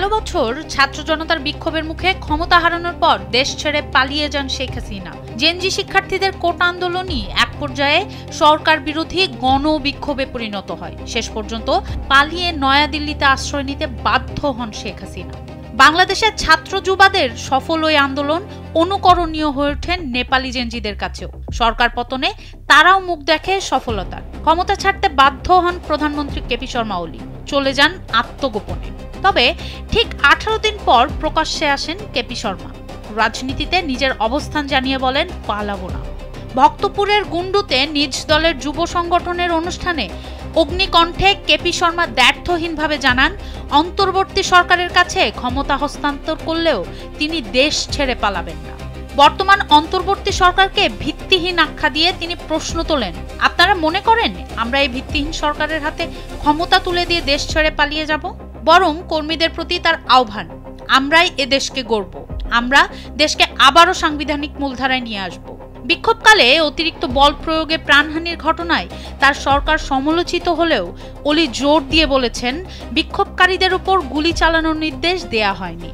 গেল বছর ছাত্র জনতার বিক্ষোভের মুখে ক্ষমতা হারানোর পর দেশ ছেড়ে পালিয়ে যান শেখ হাসিনা। জেনজি শিক্ষার্থীদের কোটা আন্দোলনই এক পর্যায়ে সরকার বিরোধী গণবিক্ষোভে পরিণত হয়। শেষ পর্যন্ত পালিয়ে নয়াদিল্লিতে আশ্রয় নিতে বাধ্য হন শেখ হাসিনা। বাংলাদেশের ছাত্র যুবাদের সফল ওই আন্দোলন অনুকরণীয় হয়ে ওঠেন নেপালি জেনজিদের কাছেও। সরকার পতনে তারাও মুখ দেখে সফলতার। ক্ষমতা ছাড়তে বাধ্য হন প্রধানমন্ত্রী কেপি শর্মা ওলি, চলে যান আত্মগোপনে। তবে ঠিক 18 দিন পর প্রকাশ্যে আসেন কেপি শর্মা। রাজনীতিতে নিজের অবস্থান জানিয়ে বলেন, পালাবো না। ভক্তপুরের গুন্ডুতে নিজ দলের যুব সংগঠনের অনুষ্ঠানে অগ্নিকণ্ঠে কেপি শর্মা দ্ব্যর্থহীনভাবে জানান, অন্তর্বর্তী সরকারের কাছে ক্ষমতা হস্তান্তর করলেও তিনি দেশ ছেড়ে পালাবেন না। বর্তমান অন্তর্বর্তী সরকারকে ভিত্তিহীন আখ্যা দিয়ে তিনি প্রশ্ন তোলেন, আপনারা মনে করেন আমরা এই ভিত্তিহীন সরকারের হাতে ক্ষমতা তুলে দিয়ে দেশ ছেড়ে পালিয়ে যাব? বরং কর্মীদের প্রতি তার আহ্বান, আমরাই এ দেশকে গড়ব, আমরা দেশকে আবারও সাংবিধানিক মূলধারায় নিয়ে আসব। বিক্ষোভকালে অতিরিক্ত বল প্রয়োগে প্রাণহানির ঘটনায় তার সরকার সমালোচিত হলেও ওলি জোর দিয়ে বলেছেন, বিক্ষোভকারীদের উপর গুলি চালানোর নির্দেশ দেয়া হয়নি।